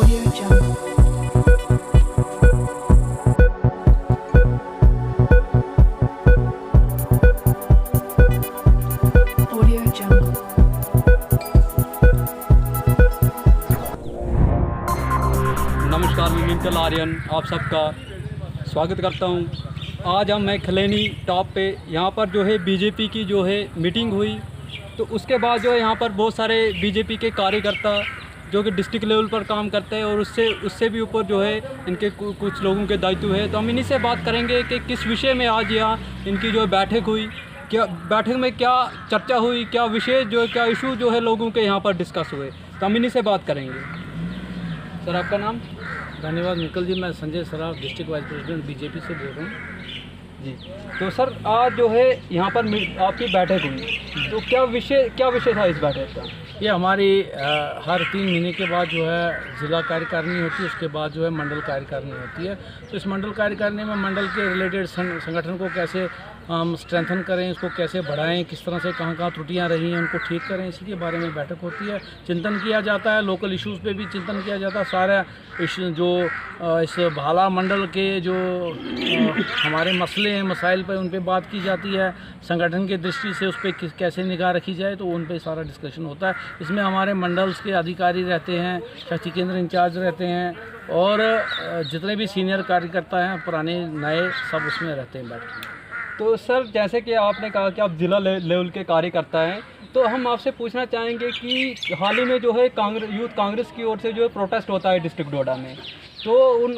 Audio Jungle. Audio Jungle. नमस्कार, मैं मिंटल आर्यन आप सबका स्वागत करता हूं। आज मैं खलैनी टॉप पे यहाँ पर जो है बीजेपी की जो है मीटिंग हुई, तो उसके बाद जो है यहाँ पर बहुत सारे बीजेपी के कार्यकर्ता जो कि डिस्ट्रिक्ट लेवल पर काम करते हैं और उससे भी ऊपर जो है इनके कुछ लोगों के दायित्व है। तो हम इन्हीं से बात करेंगे कि किस विषय में आज यहाँ इनकी जो है बैठक हुई, क्या बैठक में क्या चर्चा हुई, क्या विषय जो है क्या इशू जो है लोगों के यहाँ पर डिस्कस हुए, तो हम इन्हीं से बात करेंगे। सर आपका नाम? धन्यवाद निकल जी, मैं Sanjay Saraf district vice president BJP से बोल रहा हूँ जी। तो सर आज जो है यहाँ पर आपकी बैठक हुई, तो क्या विषय था इस बैठक का? ये हमारी हर 3 महीने के बाद जो है ज़िला कार्यकारिणी होती है, उसके बाद जो है मंडल कार्यकारिणी होती है। तो इस मंडल कार्यकारिणी में मंडल के रिलेटेड संगठन को कैसे हम स्ट्रेंथन करें, इसको कैसे बढ़ाएं, किस तरह से कहाँ त्रुटियां रही हैं उनको ठीक करें, इसी के बारे में बैठक होती है। चिंतन किया जाता है, लोकल इश्यूज़ पे भी चिंतन किया जाता है। सारा जो इस भाला मंडल के जो हमारे मसले हैं, मसाइल पर उन पर बात की जाती है। संगठन की दृष्टि से उस पर कैसे निगाह रखी जाए, तो उन पर सारा डिस्कशन होता है। इसमें हमारे मंडल्स के अधिकारी रहते हैं, शक्ति केंद्र इंचार्ज रहते हैं और जितने भी सीनियर कार्यकर्ता हैं, पुराने नए, सब उसमें रहते हैं बैठ के। तो सर जैसे कि आपने कहा कि आप ज़िला लेवल के कार्यकर्ता हैं, तो हम आपसे पूछना चाहेंगे कि हाल ही में जो है यूथ कांग्रेस की ओर से जो है प्रोटेस्ट होता है डिस्ट्रिक्ट डोडा में, तो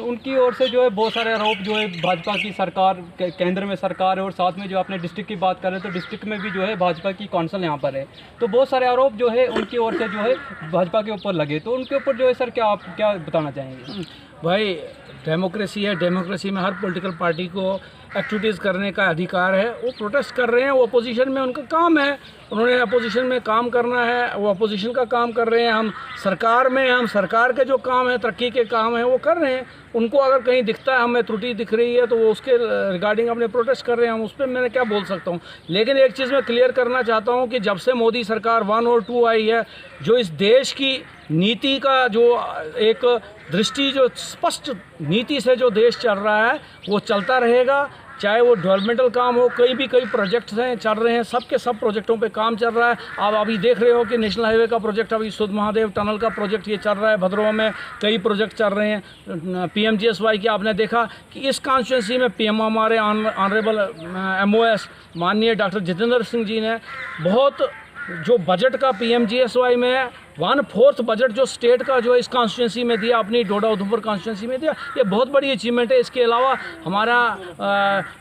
उनकी ओर से जो है बहुत सारे आरोप जो है भाजपा की सरकार, केंद्र में सरकार है और साथ में जो आपने डिस्ट्रिक्ट की बात करें तो डिस्ट्रिक्ट में भी जो है भाजपा की कौंसिल यहाँ पर है, तो बहुत सारे आरोप जो है उनकी ओर से जो है भाजपा के ऊपर लगे, तो उनके ऊपर जो है सर क्या आप क्या बताना चाहेंगे? भाई डेमोक्रेसी है, डेमोक्रेसी में हर पॉलिटिकल पार्टी को एक्टिविटीज़ करने का अधिकार है। वो प्रोटेस्ट कर रहे हैं, वो अपोजिशन में उनका काम है, उन्होंने अपोजिशन में काम करना है, वो अपोजिशन का काम कर रहे हैं। हम सरकार में, हम सरकार के जो काम है, तरक्की के काम हैं, वो कर रहे हैं। उनको अगर कहीं दिखता है, हमें त्रुटि दिख रही है, तो वो उसके रिगार्डिंग अपने प्रोटेस्ट कर रहे हैं। हम उस पर मैंने क्या बोल सकता हूँ। लेकिन एक चीज़ मैं क्लियर करना चाहता हूँ कि जब से मोदी सरकार 1 और 2 आई है, जो इस देश की नीति का जो एक दृष्टि, जो स्पष्ट नीति से जो देश चल रहा है, वो चलता रहेगा। चाहे वो डेवलपमेंटल काम हो, कई प्रोजेक्ट्स हैं चल रहे हैं, सब प्रोजेक्टों पे काम चल रहा है। आप अभी देख रहे हो कि नेशनल हाईवे का प्रोजेक्ट, अभी सुध महादेव टनल का प्रोजेक्ट ये चल रहा है। भद्रवा में कई प्रोजेक्ट चल रहे हैं। PMGSY की आपने देखा कि इस कॉन्स्टिट्यूंसी में PM हमारे ऑनरेबल MOS माननीय डॉक्टर जितेंद्र सिंह जी ने बहुत जो बजट का PMGSY में 1/4 बजट जो स्टेट का जो इस कॉन्स्टिट्यूंसी में दिया, अपनी डोडा उधमपुर कॉन्स्टिट्यूंसी में दिया, ये बहुत बड़ी अचीवमेंट है। इसके अलावा हमारा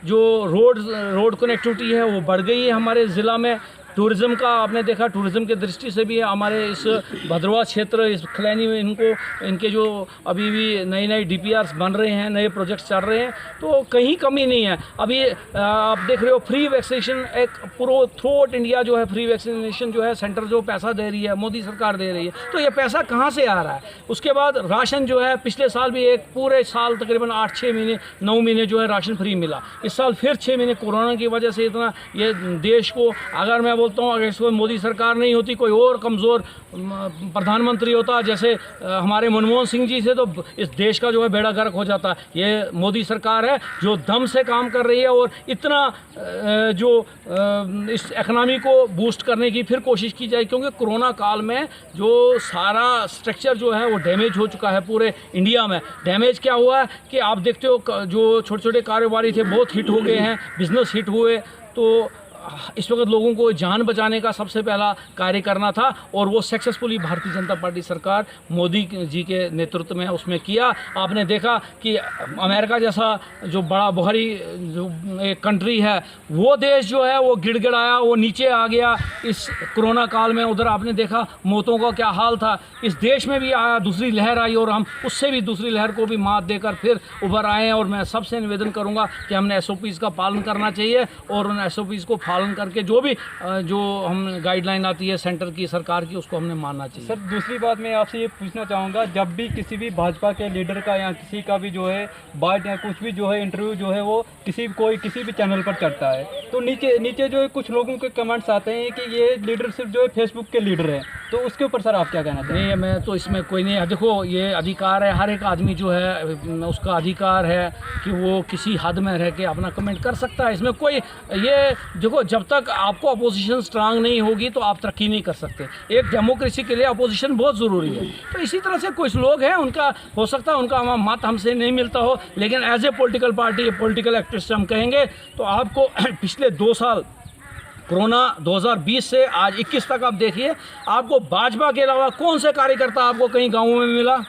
जो रोड कनेक्टिविटी है वो बढ़ गई है हमारे ज़िला में। टूरिज़्म का आपने देखा, टूरिज़्म की दृष्टि से भी हमारे इस भद्रवा क्षेत्र, इस खलैनी में इनके जो अभी भी नई DPRs बन रहे हैं, नए प्रोजेक्ट्स चल रहे हैं, तो कहीं कमी नहीं है। अभी आप देख रहे हो फ्री वैक्सीनेशन, एक पूरा थ्रू आउट इंडिया जो है फ्री वैक्सीनेशन जो है, सेंटर जो पैसा दे रही है, मोदी सरकार दे रही है, तो ये पैसा कहाँ से आ रहा है? उसके बाद राशन जो है, पिछले साल भी एक पूरे साल तकरीबन 8-6 महीने 9 महीने जो है राशन फ्री मिला। इस साल फिर 6 महीने कोरोना की वजह से इतना ये देश को, अगर मैं बोलता हूँ अगर इसको मोदी सरकार नहीं होती, कोई और कमज़ोर प्रधानमंत्री होता जैसे हमारे मनमोहन सिंह जी से, तो इस देश का जो है बेड़ा गर्क हो जाता। ये मोदी सरकार है जो दम से काम कर रही है और इतना जो इस इकनॉमी को बूस्ट करने की फिर कोशिश की जाए, क्योंकि कोरोना काल में जो सारा स्ट्रक्चर जो है वो डैमेज हो चुका है पूरे इंडिया में। डैमेज क्या हुआ है कि आप देखते हो जो छोटे छोटे कारोबारी थे बहुत हिट हो गए हैं, बिजनेस हिट हुए। तो इस वक्त लोगों को जान बचाने का सबसे पहला कार्य करना था और वो सक्सेसफुली भारतीय जनता पार्टी सरकार मोदी जी के नेतृत्व में उसमें किया। आपने देखा कि अमेरिका जैसा जो बड़ा भारी जो एक कंट्री है, वो देश जो है वो गिड़गिड़ाया, वो नीचे आ गया इस कोरोना काल में। उधर आपने देखा मौतों का क्या हाल था। इस देश में भी आया, दूसरी लहर आई और हम उससे भी दूसरी लहर को भी मात देकर फिर उभर आए हैं। और मैं सबसे निवेदन करूँगा कि हमने SOPs का पालन करना चाहिए और उन SOPs को पालन करके जो भी जो हम गाइडलाइन आती है सेंटर की, सरकार की, उसको हमने मानना चाहिए। सर दूसरी बात मैं आपसे ये पूछना चाहूँगा, जब भी किसी भी भाजपा के लीडर का या किसी का भी जो है बात या कुछ भी जो है इंटरव्यू जो है वो किसी भी चैनल पर चढ़ता है, तो नीचे नीचे जो है कुछ लोगों के कमेंट्स आते हैं कि ये लीडरशिप जो है फेसबुक के लीडर है, तो उसके ऊपर सर आप क्या कहना चाहेंगे? नहीं, मैं तो इसमें कोई नहीं, देखो ये अधिकार है, हर एक आदमी जो है उसका अधिकार है कि वो किसी हद में रह के अपना कमेंट कर सकता है। इसमें कोई ये देखो, जब तक आपको अपोजिशन स्ट्रांग नहीं होगी तो आप तरक्की नहीं कर सकते। एक डेमोक्रेसी के लिए अपोजिशन बहुत ज़रूरी है। तो इसी तरह से कुछ लोग हैं, उनका हो सकता है उनका मत हमसे नहीं मिलता हो, लेकिन as a political party, political activist हम कहेंगे तो आपको पिछले 2 साल कोरोना 2020 से आज 21 तक आप देखिए, आपको भाजपा के अलावा कौन से कार्यकर्ता आपको कहीं गाँवों में मिला?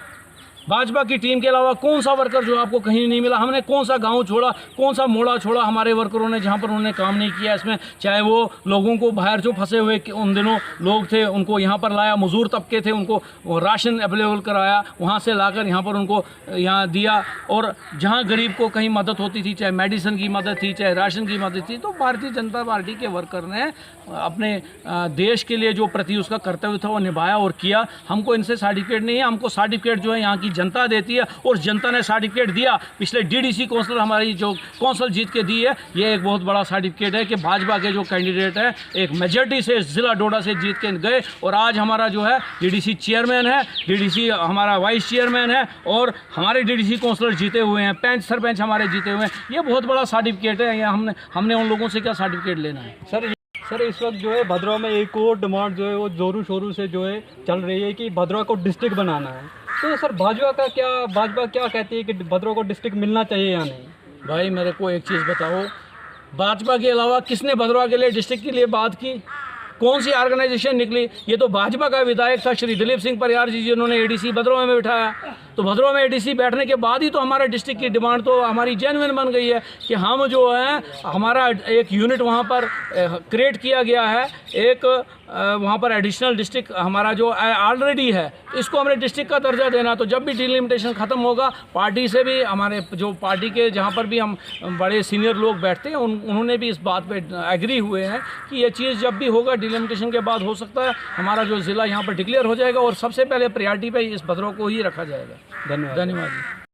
भाजपा की टीम के अलावा कौन सा वर्कर जो आपको कहीं नहीं मिला? हमने कौन सा गांव छोड़ा, कौन सा मोड़ा छोड़ा हमारे वर्करों ने जहां पर उन्होंने काम नहीं किया इसमें? चाहे वो लोगों को बाहर जो फंसे हुए उन दिनों लोग थे उनको यहां पर लाया, मजदूर तबके थे उनको राशन अवेलेबल कराया, वहां से लाकर यहां पर उनको यहाँ दिया। और जहां गरीब को कहीं मदद होती थी, चाहे मेडिसिन की मदद थी, चाहे राशन की मदद थी, तो भारतीय जनता पार्टी के वर्कर ने अपने देश के लिए जो प्रति उसका कर्तव्य था वो निभाया और किया। हमको इनसे सर्टिफिकेट नहीं है, हमको सर्टिफिकेट जो है यहाँ की जनता देती है, और जनता ने सर्टिफिकेट दिया। पिछले डीडीसी काउंसिलर हमारी जो काउंसिल जीत के दी है, ये एक बहुत बड़ा सर्टिफिकेट है कि भाजपा के जो कैंडिडेट है एक मेजॉरिटी से ज़िला डोडा से जीत के गए, और आज हमारा जो है डीडीसी चेयरमैन है, डीडीसी हमारा वाइस चेयरमैन है, और हमारे डीडीसी काउंसिलर जीते हुए हैं, पंच सरपंच हमारे जीते हुए हैं। ये बहुत बड़ा सर्टिफिकेट है। ये हमने उन लोगों से क्या सर्टिफिकेट लेना है? सर इस वक्त जो है भद्रवा में एक और डिमांड जो है वो जोरों शोरों से जो है चल रही है कि भद्रवा को डिस्ट्रिक्ट बनाना है। तो सर भाजपा क्या कहती है कि भद्रवा को डिस्ट्रिक्ट मिलना चाहिए या नहीं? भाई मेरे को एक चीज़ बताओ, भाजपा के अलावा किसने भद्रवा के लिए डिस्ट्रिक्ट के लिए बात की? कौन सी ऑर्गेनाइजेशन निकली? ये तो भाजपा का विधायक था श्री दिलीप सिंह परियार जी, जिन्होंने एडीसी भद्रवा में बिठाया। तो भद्रवा में एडीसी बैठने के बाद ही तो हमारे डिस्ट्रिक्ट की डिमांड तो हमारी जेन्युइन बन गई है कि हम जो है हमारा एक यूनिट वहाँ पर क्रिएट किया गया है, एक वहाँ पर एडिशनल डिस्ट्रिक्ट हमारा जो ऑलरेडी है, इसको हमने डिस्ट्रिक्ट का दर्जा देना। तो जब भी डिलिमिटेशन ख़त्म होगा, पार्टी से भी हमारे जो पार्टी के जहाँ पर भी हम बड़े सीनियर लोग बैठते हैं उन्होंने भी इस बात पे एग्री हुए हैं कि ये चीज़ जब भी होगा डिलिमिटेशन के बाद हो सकता है हमारा जो ज़िला यहाँ पर डिक्लेयर हो जाएगा, और सबसे पहले प्रायोरिटी पे इस भद्रवा को ही रखा जाएगा। धन्यवाद जी।